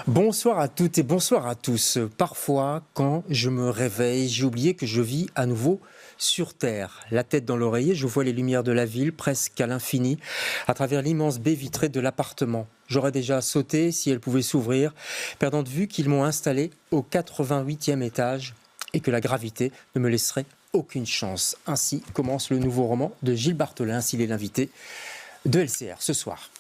Bonsoir à toutes et bonsoir à tous. Parfois, quand je me réveille, j'ai oublié que je vis à nouveau sur Terre. La tête dans l'oreiller, je vois les lumières de la ville presque à l'infini, à travers l'immense baie vitrée de l'appartement. J'aurais déjà sauté si elle pouvait s'ouvrir, perdant de vue qu'ils m'ont installé au 88e étage et que la gravité ne me laisserait aucune chance. Ainsi commence le nouveau roman de Gilles Bartholin, s'il est l'invité de LCR ce soir.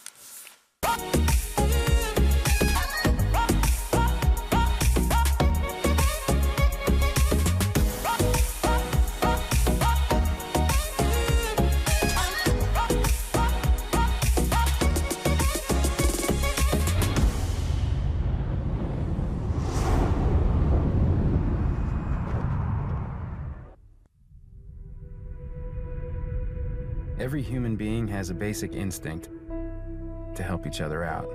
Every human being has a basic instinct to help each other out.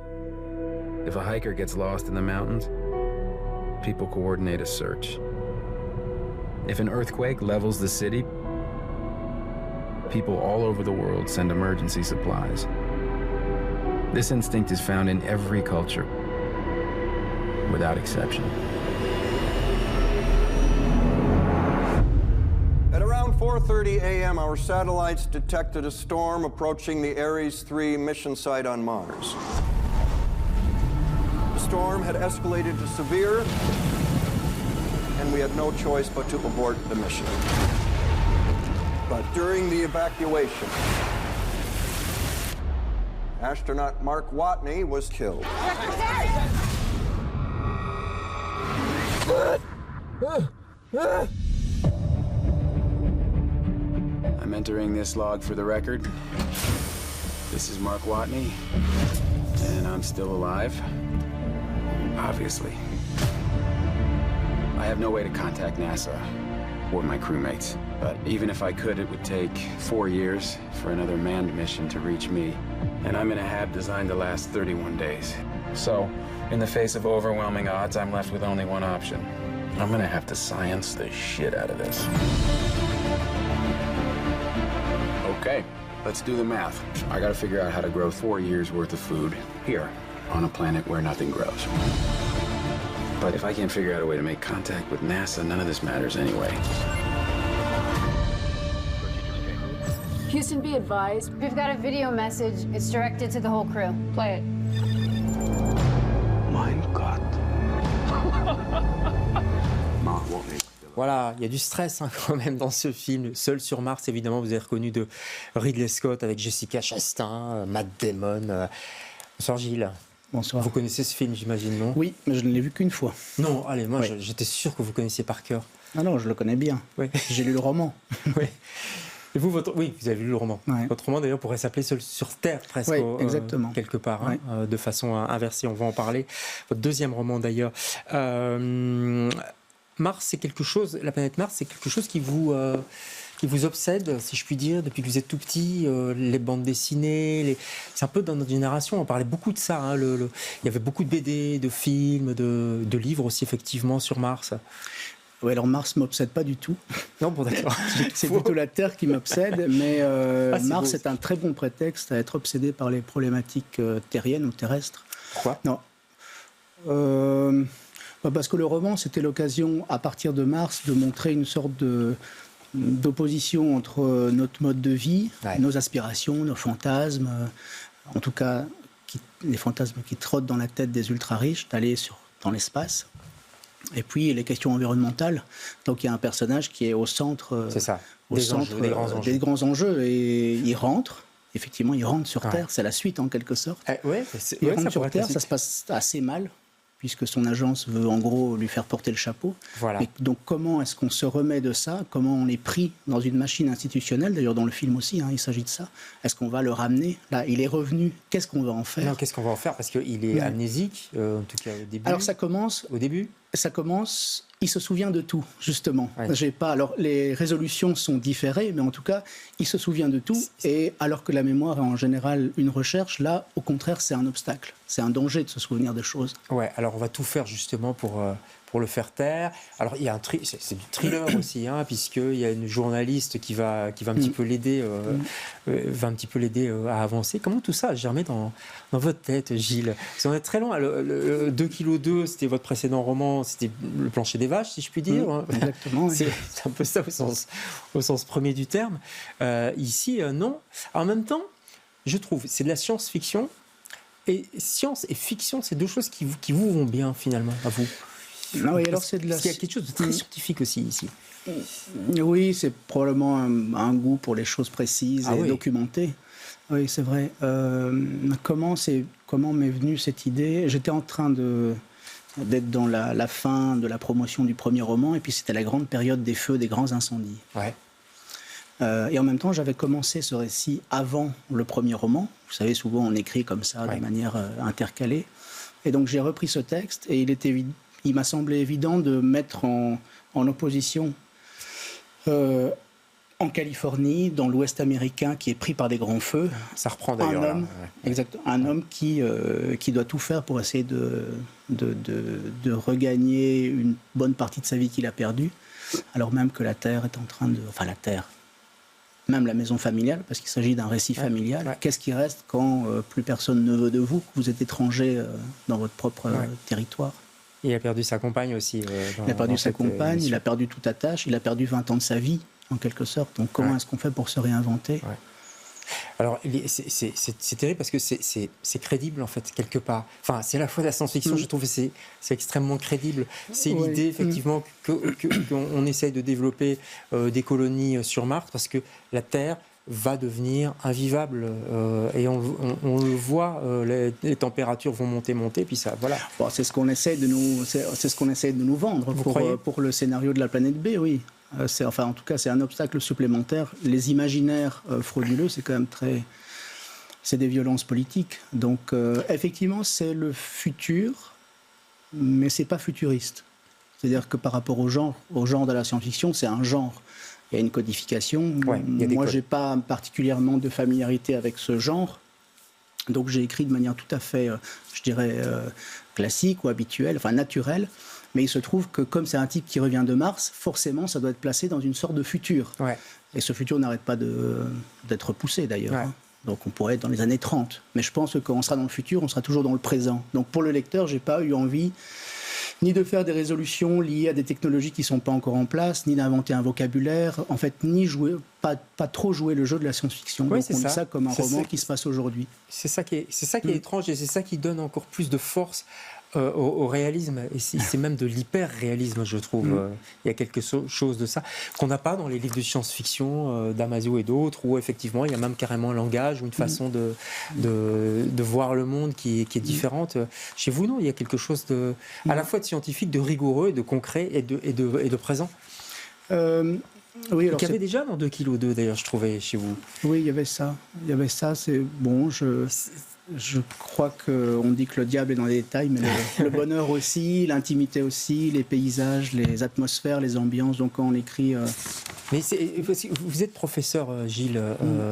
If a hiker gets lost in the mountains, people coordinate a search. If an earthquake levels the city, people all over the world send emergency supplies. This instinct is found in every culture, without exception. At around 4:30 a.m., our satellites detected a storm approaching the Ares 3 mission site on Mars. The storm had escalated to severe, and we had no choice but to abort the mission. But during the evacuation, astronaut Mark Watney was killed. I'm entering this log for the record. This is Mark Watney, and I'm still alive. Obviously. I have no way to contact NASA or my crewmates, but even if I could, it would take 4 years for another manned mission to reach me, and I'm in a hab designed to last 31 days. So, in the face of overwhelming odds, I'm left with only one option. I'm gonna have to science the shit out of this. Okay, let's do the math. I gotta figure out how to grow 4 years worth of food here on a planet where nothing grows. But if I can't figure out a way to make contact with NASA, none of this matters anyway. Houston, be advised. We've got a video message. It's directed to the whole crew. Play it. Mein Gott. Mark Watney. Voilà, il y a du stress quand même dans ce film. Seul sur Mars, évidemment, vous avez reconnu de Ridley Scott avec Jessica Chastain, Matt Damon. Bonsoir Gilles. Bonsoir. Vous connaissez ce film, j'imagine, non? Oui, mais je ne l'ai vu qu'une fois. Non, allez, moi Oui. j'étais sûr que vous connaissiez par cœur. Ah non, je le connais bien. Oui. J'ai lu le roman. Oui. Et vous, oui, vous avez lu le roman. Ouais. Votre roman, d'ailleurs, pourrait s'appeler Seul sur Terre, presque, Oui, exactement. quelque part, Ouais. de façon inversée. On va en parler. Votre deuxième roman, d'ailleurs. Mars, c'est quelque chose, la planète Mars, c'est quelque chose qui vous obsède, si je puis dire, depuis que vous êtes tout petit, les bandes dessinées, c'est un peu dans notre génération, on parlait beaucoup de ça, hein, il y avait beaucoup de BD, de films, de livres aussi, effectivement, sur Mars. Oui, alors Mars ne m'obsède pas du tout. Non, bon, d'accord. C'est plutôt la Terre qui m'obsède, mais c'est Mars beau. est un très bon prétexte à être obsédé par les problématiques terriennes ou terrestres. Pourquoi? Non. Parce que le roman, c'était l'occasion, à partir de Mars, de montrer une sorte d'opposition entre notre mode de vie, Ouais. nos aspirations, nos fantasmes, en tout cas les fantasmes qui trottent dans la tête des ultra-riches, d'aller dans l'espace, et puis les questions environnementales. Donc il y a un personnage qui est au centre, C'est ça, au des centre enjeux, des grands enjeux. des grands enjeux, et il rentre. Effectivement, il rentre sur Ouais. Terre, c'est la suite en quelque sorte. Ouais, Il ouais, rentre ça sur pourrait être Terre, la ça suite. se passe assez mal, puisque son agence veut en gros lui faire porter le chapeau. Voilà. Et donc comment est-ce qu'on se remet de ça? Comment on est pris dans une machine institutionnelle? D'ailleurs dans le film aussi, il s'agit de ça. Est-ce qu'on va le ramener? Là, il est revenu, qu'est-ce qu'on va en faire? Non, qu'est-ce qu'on va en faire? Parce qu'il est Ouais. amnésique, en tout cas au début. Alors ça commence, il se souvient de tout, justement. Ouais. Alors les résolutions sont différées, mais en tout cas, il se souvient de tout. Et alors que la mémoire est en général une recherche, là, au contraire, c'est un obstacle. C'est un danger de se souvenir des choses. Ouais, alors on va tout faire justement pour pour le faire taire. Alors il y a c'est du thriller aussi, hein, puisqu'il y a une journaliste qui va un petit peu l'aider, à avancer. Comment tout ça a germé dans votre tête, Gilles? Vous en êtes très loin. Le 2 kg 2, c'était votre précédent roman, c'était Le plancher des vaches, si je puis dire. Oui, exactement. Oui. C'est un peu ça au sens premier du terme. Ici, non. En même temps, je trouve, c'est de la science-fiction. Et science et fiction, c'est deux choses qui vous vont bien, finalement, à vous. Non, oui, alors c'est de la... Parce qu'il y a quelque chose de très scientifique aussi, ici. Oui, c'est probablement un goût pour les choses précises et documentées. Oui, c'est vrai. Comment m'est venue cette idée? J'étais en train d'être dans la fin de la promotion du premier roman, et puis c'était la grande période des feux, des grands incendies. Ouais. Et en même temps, j'avais commencé ce récit avant le premier roman. Vous savez, souvent on écrit comme ça, de manière intercalée. Et donc j'ai repris ce texte, et il m'a semblé évident de mettre en opposition en Californie, dans l'Ouest américain, qui est pris par des grands feux. Ça reprend d'ailleurs. Un homme qui doit tout faire pour essayer de regagner une bonne partie de sa vie qu'il a perdue, alors même que la terre est en train de... Enfin, la terre, même la maison familiale, parce qu'il s'agit d'un récit familial. Ouais. Qu'est-ce qui reste quand plus personne ne veut de vous, que vous êtes étranger dans votre propre territoire? Il a perdu sa compagne aussi. Il a perdu sa compagne, il a perdu toute attache, il a perdu 20 ans de sa vie, en quelque sorte. Donc comment est-ce qu'on fait pour se réinventer? Alors, c'est terrible parce que c'est crédible, en fait, quelque part. Enfin, c'est à la fois de la science-fiction, je trouve que c'est extrêmement crédible. C'est l'idée, effectivement, qu'on essaye de développer des colonies sur Mars parce que la Terre va devenir invivable et on le voit, les températures vont monter, puis ça, voilà. Bon, c'est ce qu'on essaie de nous vendre pour le scénario de la planète B, oui. En tout cas, c'est un obstacle supplémentaire. Les imaginaires frauduleux, c'est quand même c'est des violences politiques. Donc, effectivement, c'est le futur, mais c'est pas futuriste. C'est-à-dire que par rapport au genre de la science-fiction, c'est un genre. Il y a une codification. Moi, j'ai pas particulièrement de familiarité avec ce genre. Donc, j'ai écrit de manière tout à fait, je dirais, classique ou habituelle, enfin naturelle. Mais il se trouve que comme c'est un type qui revient de Mars, forcément, ça doit être placé dans une sorte de futur. Et ce futur n'arrête pas d'être poussé, d'ailleurs. Donc on pourrait être dans les années 30. Mais je pense que quand on sera dans le futur, on sera toujours dans le présent. Donc pour le lecteur, je n'ai pas eu envie ni de faire des résolutions liées à des technologies qui ne sont pas encore en place, ni d'inventer un vocabulaire, en fait, ni pas trop jouer le jeu de la science-fiction. Donc on lit ça comme un roman qui se passe aujourd'hui. C'est ça qui est étrange, et c'est ça qui donne encore plus de force au réalisme, et c'est même de l'hyper-réalisme, je trouve. Il y a quelque chose de ça qu'on n'a pas dans les livres de science-fiction d'Amazo et d'autres, où effectivement il y a même carrément un langage ou une façon de voir le monde qui est différente. Chez vous, non, il y a quelque chose à la fois de scientifique, de rigoureux, et de concret et de présent. Oui, alors qu'il y avait déjà dans 2 kg 2, d'ailleurs, je trouvais, chez vous. Oui, il y avait ça, c'est bon, je crois qu'on dit que le diable est dans les détails, mais le bonheur aussi, l'intimité aussi, les paysages, les atmosphères, les ambiances. Donc quand on écrit... Mais vous êtes professeur, Gilles,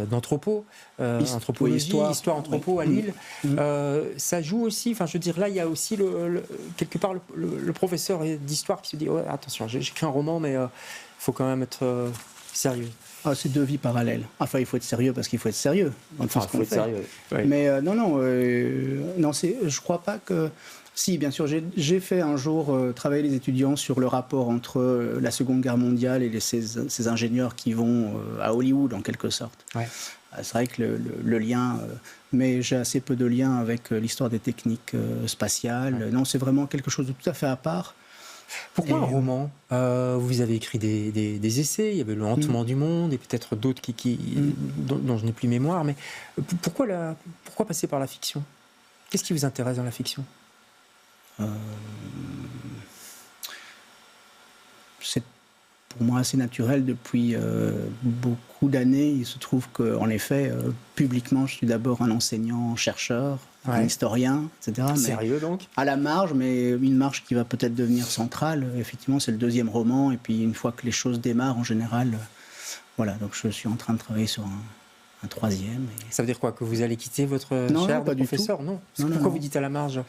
d'anthropo, anthropologie, histoire anthropo à Lille. Ça joue aussi, enfin je veux dire, là il y a aussi quelque part le professeur d'histoire qui se dit attention, j'écris un roman, mais il faut quand même être sérieux. C'est deux vies parallèles. Enfin, il faut être sérieux parce qu'il faut être sérieux. Enfin, il faut être sérieux. Oui. Mais je crois pas que... Si, bien sûr, j'ai fait un jour travailler les étudiants sur le rapport entre la Seconde Guerre mondiale et ces ingénieurs qui vont à Hollywood, en quelque sorte. C'est vrai que le lien... mais j'ai assez peu de lien avec l'histoire des techniques spatiales. Non, c'est vraiment quelque chose de tout à fait à part. Pourquoi un roman? Vous avez écrit des essais, il y avait Le Hantement du monde et peut-être d'autres dont je n'ai plus mémoire, mais pourquoi passer par la fiction? Qu'est-ce qui vous intéresse dans la fiction? C'est pour moi assez naturel depuis beaucoup d'années. Il se trouve qu'en effet, publiquement, je suis d'abord un enseignant-chercheur, un historien, etc. Sérieux donc? À la marge, mais une marge qui va peut-être devenir centrale. Effectivement, c'est le deuxième roman, et puis une fois que les choses démarrent, en général, voilà. Donc je suis en train de travailler sur un troisième. Ça veut dire quoi? Que vous allez quitter votre chaire de professeur? Non. Pourquoi vous dites à la marge?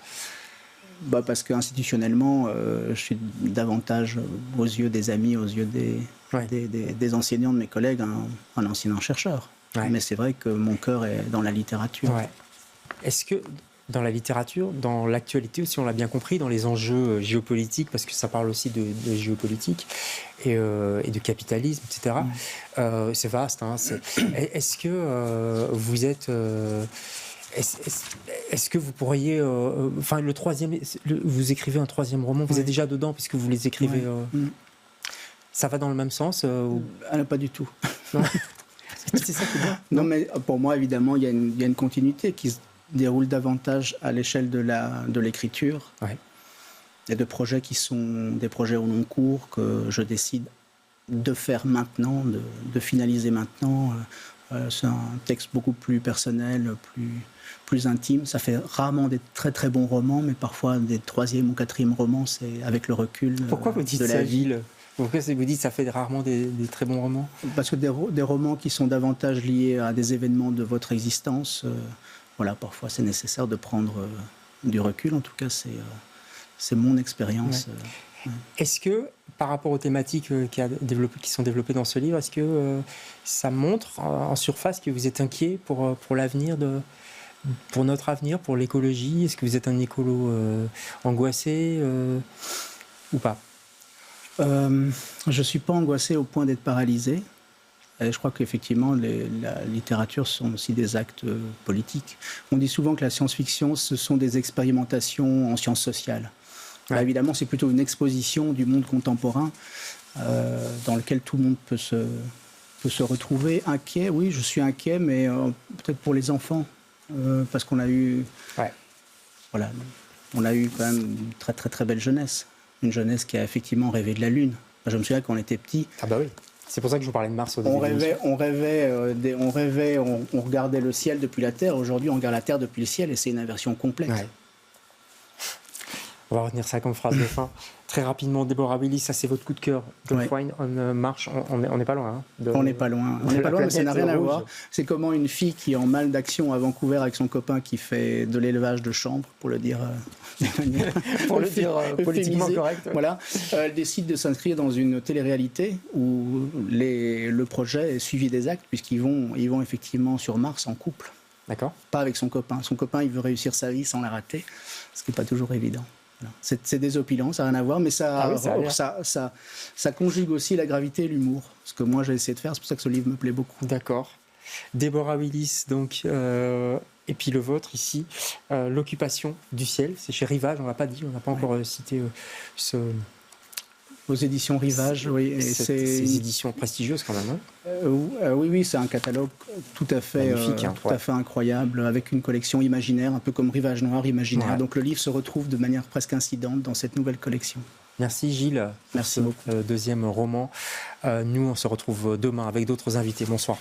Parce qu'institutionnellement, je suis davantage, aux yeux des amis, aux yeux des enseignants, de mes collègues, un ancien chercheur. Ouais. Mais c'est vrai que mon cœur est dans la littérature. Ouais. Est-ce que dans la littérature, dans l'actualité aussi, on l'a bien compris, dans les enjeux géopolitiques, parce que ça parle aussi de géopolitique et de capitalisme, etc. C'est vaste. Hein, est-ce que vous êtes... Est-ce que vous pourriez... Enfin, vous écrivez un troisième roman, vous êtes déjà dedans, puisque vous les écrivez... Ça va dans le même sens Pas du tout. Non. C'est ça qui est bien. Non, mais pour moi, évidemment, il y a une continuité qui se déroule davantage à l'échelle de l'écriture. Ouais. Il y a des projets qui sont des projets au long cours que je décide de faire maintenant, de finaliser maintenant. C'est un texte beaucoup plus personnel, plus intime. Ça fait rarement des très très bons romans, mais parfois des troisième ou quatrième romans, c'est avec le recul Pourquoi vous dites de la vie. Pourquoi vous dites que ça fait rarement des très bons romans? Parce que des romans qui sont davantage liés à des événements de votre existence, parfois c'est nécessaire de prendre du recul. En tout cas, c'est mon expérience. Ouais. Est-ce que, par rapport aux thématiques qui sont développées dans ce livre, est-ce que ça montre en surface que vous êtes inquiet pour l'avenir, pour notre avenir, pour l'écologie? Est-ce que vous êtes un écolo angoissé ou pas? Je ne suis pas angoissé au point d'être paralysé. Et je crois qu'effectivement, la littérature sont aussi des actes politiques. On dit souvent que la science-fiction, ce sont des expérimentations en sciences sociales. Ouais. Là, évidemment, c'est plutôt une exposition du monde contemporain dans lequel tout le monde peut se retrouver. Inquiet, oui, je suis inquiet, mais peut-être pour les enfants, parce qu'on a eu... Ouais. Voilà, on a eu quand même une très très très belle jeunesse. Une jeunesse qui a effectivement rêvé de la Lune. Je me souviens quand on était petit. Ah bah oui. C'est pour ça que je vous parlais de Mars au début. On rêvait, on regardait le ciel depuis la Terre. Aujourd'hui, on regarde la Terre depuis le ciel et c'est une inversion complète. Ouais. On va retenir ça comme phrase de fin. Très rapidement, Deborah Willis, ça c'est votre coup de cœur. Don't Wine on March, on n'est pas loin. Hein, on n'est pas loin. On n'est pas loin, mais ça n'a rien à voir. C'est comment une fille qui est en mal d'action à Vancouver avec son copain qui fait de l'élevage de chanvre, pour le dire pour le dire politiquement correct. Voilà, elle décide de s'inscrire dans une télé-réalité où le projet est suivi des actes, puisqu'ils vont effectivement sur Mars en couple. D'accord. Pas avec son copain. Son copain, il veut réussir sa vie sans la rater, ce qui n'est pas toujours évident. Voilà. C'est désopilant, ça n'a rien à voir, mais ça conjugue aussi la gravité et l'humour. Ce que moi j'ai essayé de faire, c'est pour ça que ce livre me plaît beaucoup. D'accord. Deborah Willis, donc, et puis le vôtre ici, L'Occupation du ciel, c'est chez Rivage, on n'a pas dit, on n'a pas encore cité aux éditions Rivage, oui. Et ces éditions prestigieuses quand même. Hein oui, c'est un catalogue tout à fait incroyable, avec une collection imaginaire, un peu comme Rivage Noir imaginaire. Ouais. Donc le livre se retrouve de manière presque incidente dans cette nouvelle collection. Merci Gilles. Merci beaucoup. Deuxième roman. Nous, on se retrouve demain avec d'autres invités. Bonsoir.